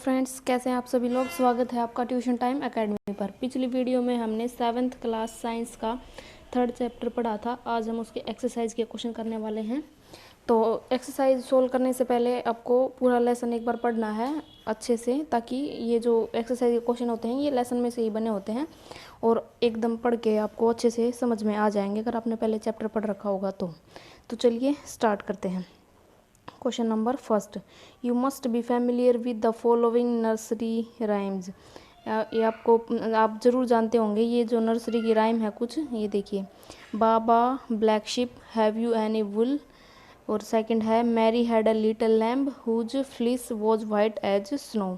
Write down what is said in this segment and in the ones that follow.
Friends, कैसे हैं आप सभी लोग। स्वागत है आपका ट्यूशन टाइम एकेडमी पर। पिछली वीडियो में हमने 7th क्लास साइंस का 3rd चैप्टर पढ़ा था। आज हम उसके एक्सरसाइज के क्वेश्चन करने वाले हैं। तो एक्सरसाइज सोल्व करने से पहले आपको पूरा लेसन एक बार पढ़ना है अच्छे से, ताकि ये जो एक्सरसाइज के क्वेश्चन होते हैं ये लेसन में से ही बने होते हैं और एकदम पढ़ के आपको अच्छे से समझ में आ जाएंगे अगर आपने पहले चैप्टर पढ़ रखा होगा तो चलिए स्टार्ट करते हैं। Question number first, you must be familiar with the following nursery rhymes. ये आप ज़रूर जानते होंगे ये जो नर्सरी की राइम है कुछ। ये देखिए, baa black sheep have you any wool, और सेकंड है Mary had a little lamb whose fleece was white as snow.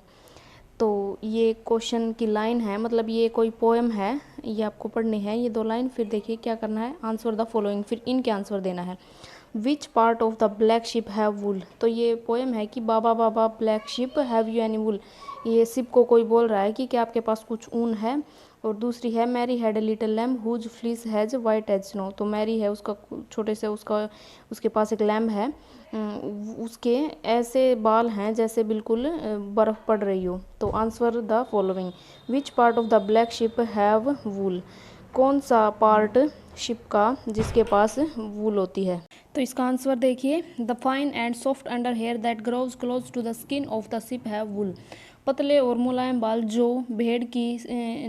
तो ये क्वेश्चन की लाइन है, मतलब ये कोई पोएम है, ये आपको पढ़नी है ये 2 लाइन। फिर देखिए क्या करना है, आंसर द फॉलोइंग, फिर इनके आंसर देना है। Which part of the black sheep have wool, तो ये पोएम है कि baa baa black sheep have you any wool. ये शिप को कोई बोल रहा है कि क्या आपके पास कुछ ऊन है। और दूसरी है Mary had a little lamb whose fleece has white as snow. तो मैरी है उसका छोटे से उसके पास एक लैम्ब है, उसके ऐसे बाल हैं जैसे बिल्कुल बर्फ़ पड़ रही हो। तो answer the following, which part of the black sheep have wool, कौन सा पार्ट शिप का जिसके पास वूल होती है। तो इसका आंसर देखिए, the fine and soft under hair that grows close to the skin of the sheep have wool. पतले और मुलायम बाल जो भेड़ की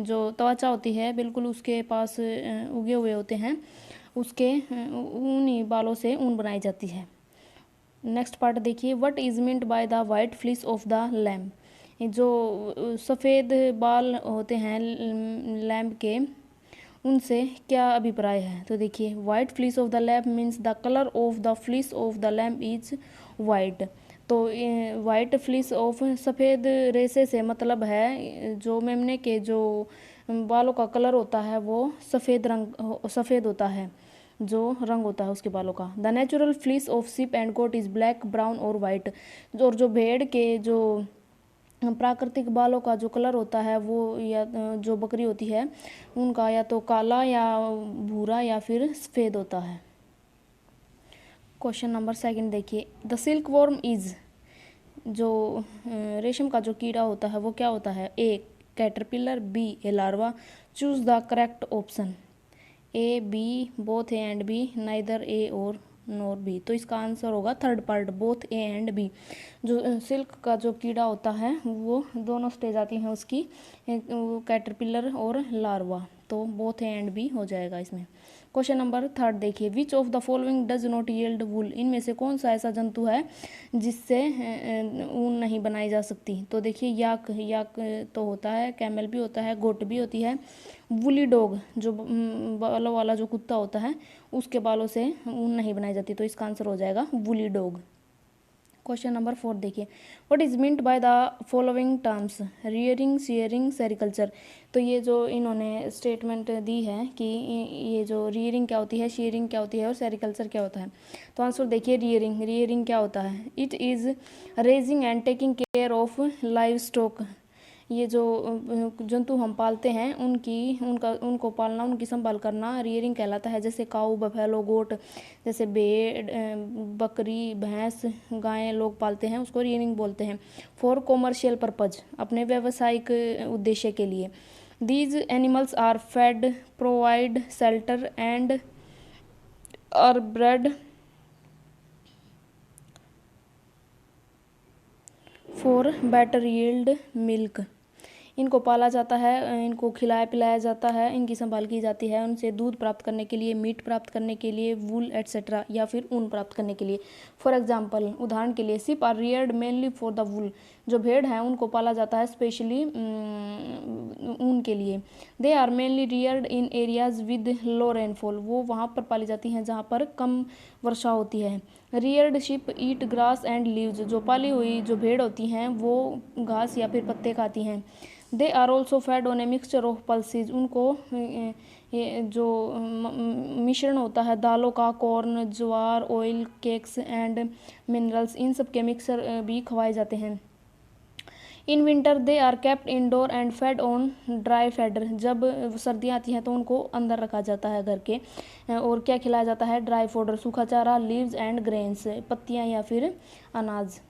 जो त्वचा होती है बिल्कुल उसके पास उगे हुए होते हैं, उसके ऊनी बालों से ऊन बनाई जाती है। नेक्स्ट पार्ट देखिए, what is meant by the white fleece of the lamb. जो सफ़ेद बाल होते हैं लैम्ब के, उनसे क्या अभिप्राय है। तो देखिए, white fleece of the lamb means the colour of the fleece of the lamb is white. तो वाइट फ्लीस ऑफ सफ़ेद रेशे से मतलब है जो मेमने के जो बालों का कलर होता है वो सफ़ेद होता है, जो रंग होता है उसके बालों का। The natural fleece of sheep and goat is black, brown और वाइट। और जो भेड़ के जो प्राकृतिक बालों का जो कलर होता है वो, या जो बकरी होती है उनका या तो काला या भूरा या फिर सफ़ेद होता है। क्वेश्चन नंबर सेकंड देखिए, द सिल्क वॉर्म इज, जो रेशम का जो कीड़ा होता है वो क्या होता है। A caterpillar, B a larva. Choose the correct option, A B both A and B, neither A और नॉर बी। तो इसका आंसर होगा third part, both A and B. जो सिल्क का जो कीड़ा होता है वो दोनों स्टेज आती हैं उसकी, कैटरपिलर और लार्वा। तो बोथ ए एंड बी हो जाएगा इसमें। क्वेश्चन नंबर थर्ड देखिए, which of the following does not yield wool. इनमें से कौन सा ऐसा जंतु है जिससे ऊन नहीं बनाई जा सकती। तो देखिए, याक तो होता है, कैमल भी होता है, गोट भी होती है। वुली डॉग, जो बालों वाला जो कुत्ता होता है उसके बालों से ऊन नहीं बनाई जाती। तो इसका आंसर हो जाएगा वुली डॉग। क्वेश्चन नंबर 4 देखिए, what is meant by the following terms, rearing, shearing, sericulture. तो ये जो इन्होंने स्टेटमेंट दी है कि ये जो रियरिंग क्या होती है, शेयरिंग क्या होती है और सेरिकल्चर क्या होता है। तो आंसर देखिए, रियरिंग क्या होता है, it is raising and taking care of live stock. ये जो जंतु हम पालते हैं उनको पालना, उनकी संभाल करना रियरिंग कहलाता है। जैसे काऊ, बफेलो, गोट, जैसे भेड़, बकरी, भैंस, गायें लोग पालते हैं उसको रियरिंग बोलते हैं। फॉर कॉमर्शियल पर्पज, अपने व्यावसायिक उद्देश्य के लिए। These animals are fed, provide shelter and are bred for better yield milk. इनको पाला जाता है, इनको खिलाया पिलाया जाता है, इनकी संभाल की जाती है, उनसे दूध प्राप्त करने के लिए, मीट प्राप्त करने के लिए, वूल एट्सेट्रा, या फिर ऊन प्राप्त करने के लिए। फॉर एग्जांपल, उदाहरण के लिए, sheep are reared mainly for the wool. जो भेड़ हैं उनको पाला जाता है स्पेशली ऊन के लिए। They are mainly reared in areas with low rainfall. वो वहाँ पर पाली जाती हैं जहाँ पर कम वर्षा होती है। Rudyard ship eat grass and leaves. जो पाली हुई जो भेड़ होती हैं वो घास या फिर पत्ते खाती हैं। They are also fed on a mixture of pulses. उनको ये जो मिश्रण होता है दालों का, corn, jowar, oil, cakes and minerals, इन सब के मिक्सर भी खवाए जाते हैं। In winter they are kept indoor and fed on dry fodder. जब सर्दियाँ आती हैं तो उनको अंदर रखा जाता है घर के, और क्या खिलाया जाता है, ड्राई फोडर, सूखा चारा, लीव्स एंड ग्रेन्स, पत्तियाँ या फिर अनाज।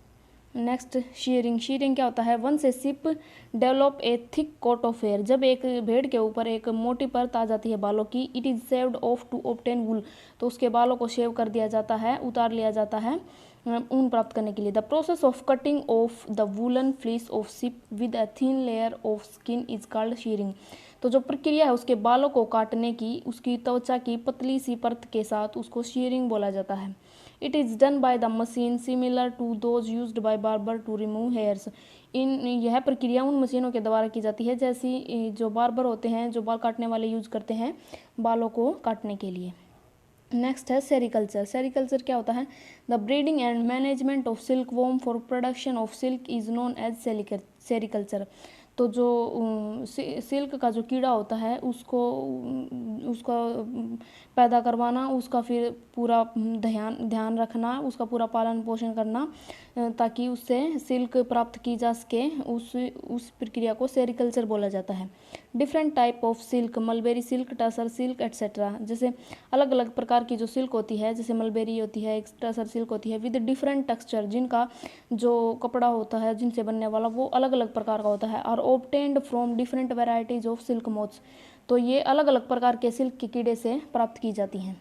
Next shearing. शीयरिंग क्या होता है? वन से sheep develop a thick coat of hair. जब एक भेड़ के ऊपर एक मोटी परत आ जाती है बालों की, it is shaved off to obtain wool, तो उसके बालों को शेव कर दिया जाता है, उतार लिया जाता है ऊन प्राप्त करने के लिए। The process of cutting of the woollen fleece of ship with a thin layer of skin is called shearing. तो जो प्रक्रिया है उसके बालों को काटने की, उसकी त्वचा की पतली सी परत के साथ, उसको शीयरिंग बोला जाता है। It is done by the machine similar to those used by barber to remove hairs. यह प्रक्रिया उन मशीनों के द्वारा की जाती है जैसी जो बार्बर होते हैं, जो बाल काटने वाले यूज करते हैं बालों को काटने के लिए। नेक्स्ट है सेरिकल्चर। सेरिकल्चर क्या होता है? The breeding and management of silk worm for production of silk is known as sericulture. तो जो सिल्क का जो कीड़ा होता है उसका पैदा करवाना, उसका फिर पूरा ध्यान रखना, उसका पूरा पालन पोषण करना ताकि उससे सिल्क प्राप्त की जा सके, उस प्रक्रिया को सेरिकल्चर बोला जाता है। Different type of silk, mulberry silk, tussar silk etcetera. जैसे अलग अलग प्रकार की जो सिल्क होती है, जैसे मलबेरी होती है, टसर सिल्क होती है, विद डिफरेंट टेक्सचर, जिनका जो कपड़ा होता है जिनसे बनने वाला वो अलग अलग प्रकार का होता है। और obtained from different varieties of silk moths. तो ये अलग अलग प्रकार के सिल्क के कीड़े से प्राप्त की जाती हैं।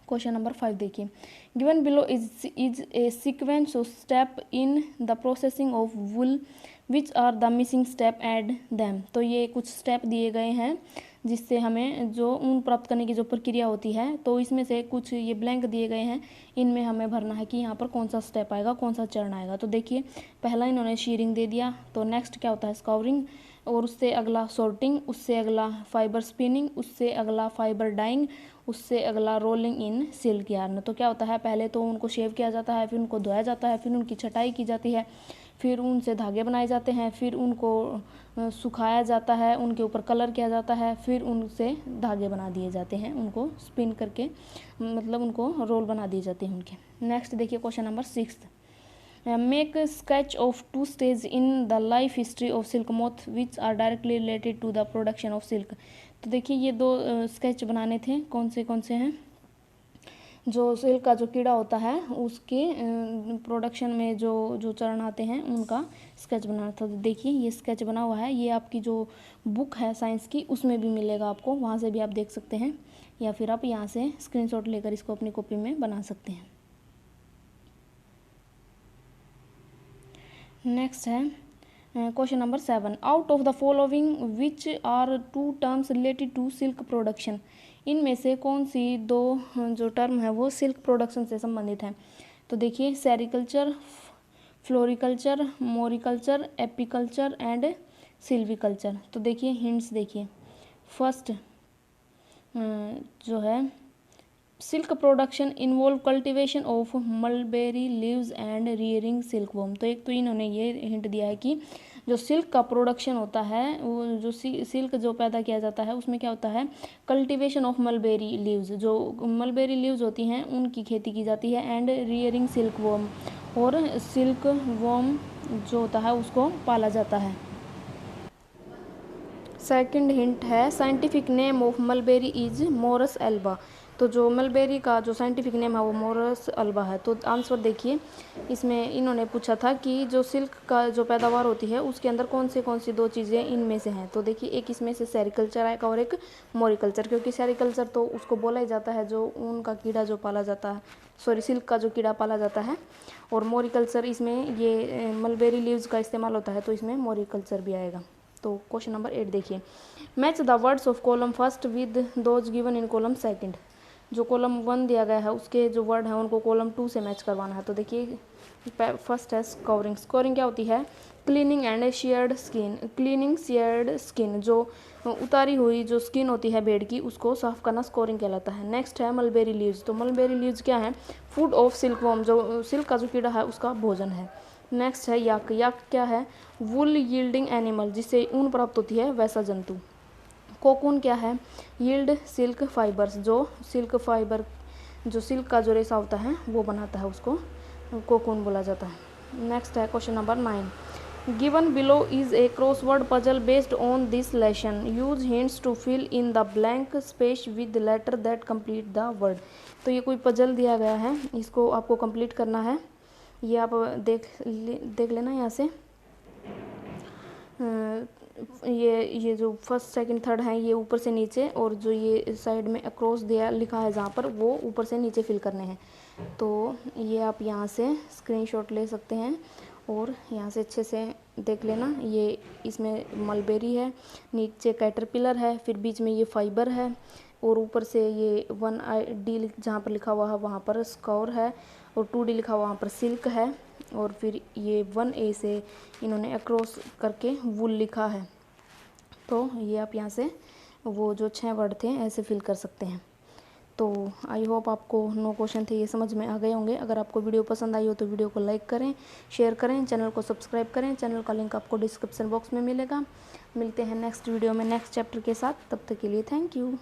क्वेश्चन नंबर 5 देखिए। Given below is a sequence of step in the processing of wool, which are the missing step add them. तो ये कुछ स्टेप दिए गए हैं जिससे हमें जो ऊन प्राप्त करने की जो प्रक्रिया होती है, तो इसमें से कुछ ये ब्लैंक दिए गए हैं, इनमें हमें भरना है कि यहाँ पर कौन सा स्टेप आएगा, कौन सा चरण आएगा। तो देखिए पहला इन्होंने शीयरिंग दे दिया, तो नेक्स्ट क्या होता है? स्काउरिंग, और उससे अगला सॉर्टिंग, उससे अगला फाइबर स्पिनिंग, उससे अगला फाइबर डाइंग, उससे अगला रोलिंग इन सिल्क यार्न। तो क्या होता है? पहले तो उनको शेव किया जाता है, फिर उनको धोया जाता है, फिर उनकी छटाई की जाती है, फिर उनसे धागे बनाए जाते हैं, फिर उनको सुखाया जाता है, उनके ऊपर कलर किया जाता है, फिर उनसे धागे बना दिए जाते हैं, उनको स्पिन करके, मतलब उनको रोल बना दिए जाते हैं उनके। नेक्स्ट देखिए question number 6। Make sketch of 2 stage in the life history of silk moth which are directly related to the production of silk. तो देखिए ये 2 स्केच बनाने थे, कौन से हैं? जो सिल्क का जो कीड़ा होता है उसके प्रोडक्शन में जो चरण आते हैं उनका स्केच बनाना था। तो देखिए ये स्केच बना हुआ है, ये आपकी जो बुक है साइंस की उसमें भी मिलेगा आपको, वहाँ से भी आप देख सकते हैं, या फिर आप यहाँ से स्क्रीनशॉट लेकर इसको अपनी कॉपी में बना सकते हैं। नेक्स्ट है question number 7। Out of the following which are 2 terms related to silk production. इनमें से कौन सी 2 जो टर्म है वो सिल्क प्रोडक्शन से संबंधित हैं? तो देखिए sericulture, floriculture, moriculture, apiculture and silviculture. तो देखिए हिंट्स देखिए। फर्स्ट जो है silk production involve cultivation of mulberry leaves and rearing silk worm. तो एक तो इन्होंने ये हिंट दिया है कि जो सिल्क का प्रोडक्शन होता है, वो जो सिल्क जो पैदा किया जाता है उसमें क्या होता है? कल्टीवेशन ऑफ मलबेरी लीव्स, जो मलबेरी लीव्स होती हैं उनकी खेती की जाती है, एंड रियरिंग सिल्क वॉर्म, और सिल्क वॉर्म जो होता है उसको पाला जाता है। सेकंड हिंट है scientific name of mulberry is Morris Elba. तो जो मलबेरी का जो साइंटिफिक नेम है वो मोरस अल्बा है। तो आंसर देखिए, इसमें इन्होंने पूछा था कि जो सिल्क का जो पैदावार होती है उसके अंदर कौन सी 2 चीज़ें इनमें से हैं। तो देखिए एक इसमें से सेरिकल्चर आएगा और एक मोरिकल्चर, क्योंकि सेरिकल्चर तो उसको बोला ही जाता है जो ऊन का कीड़ा जो पाला जाता है, सॉरी सिल्क का जो कीड़ा पाला जाता है, और मोरिकल्चर इसमें ये मलबेरी लीव्स का इस्तेमाल होता है, तो इसमें मोरिकल्चर भी आएगा। तो क्वेश्चन नंबर 8 देखिए। Match the words of column first with those given in column second. जो कॉलम 1 दिया गया है उसके जो वर्ड हैं उनको कॉलम 2 से मैच करवाना है। तो देखिए फर्स्ट है स्कोरिंग। स्कोरिंग क्या होती है? Cleaning and shared skin. Cleaning shared skin, जो उतारी हुई जो स्किन होती है भेड़ की उसको साफ करना स्कोरिंग कहलाता है। नेक्स्ट है मलबेरी लीव्स। तो मलबेरी लीव्स क्या है? फूड ऑफ सिल्क वॉर्म, जो सिल्क का जो कीड़ा है उसका भोजन है। नेक्स्ट है याक। याक क्या है? वुल यील्डिंग एनिमल, जिससे ऊन प्राप्त होती है वैसा जंतु। कोकून क्या है? यील्ड सिल्क फाइबर्स, जो सिल्क फाइबर जो सिल्क का जो रेशा होता है वो बनाता है, उसको कोकून बोला जाता है। नेक्स्ट है question number 9। Given below is a crossword puzzle based on this lesson. Use hints to fill in the blank space with letter that complete the word. तो ये कोई पजल दिया गया है, इसको आपको कंप्लीट करना है। ये आप देख लेना यहाँ से। ये जो फर्स्ट सेकंड थर्ड है ये ऊपर से नीचे, और जो ये साइड में अक्रॉस दिया लिखा है जहाँ पर, वो ऊपर से नीचे फिल करने हैं। तो ये आप यहाँ से स्क्रीनशॉट ले सकते हैं और यहाँ से अच्छे से देख लेना। ये इसमें मलबेरी है, नीचे कैटरपिलर है, फिर बीच में ये फाइबर है, और ऊपर से ये 1D जहाँ पर लिखा हुआ है वहाँ पर स्कोर है, और 2D लिखा हुआ वहाँ पर सिल्क है, और फिर ये 1A से इन्होंने अक्रॉस करके वुल लिखा है। तो ये आप यहाँ से वो जो 6 वर्ड थे ऐसे फिल कर सकते हैं। तो आई होप आपको 9 क्वेश्चन थे ये समझ में आ गए होंगे। अगर आपको वीडियो पसंद आई हो तो वीडियो को लाइक करें, शेयर करें, चैनल को सब्सक्राइब करें। चैनल का लिंक आपको डिस्क्रिप्शन बॉक्स में मिलेगा। मिलते हैं नेक्स्ट वीडियो में नेक्स्ट चैप्टर के साथ। तब तक के लिए थैंक यू।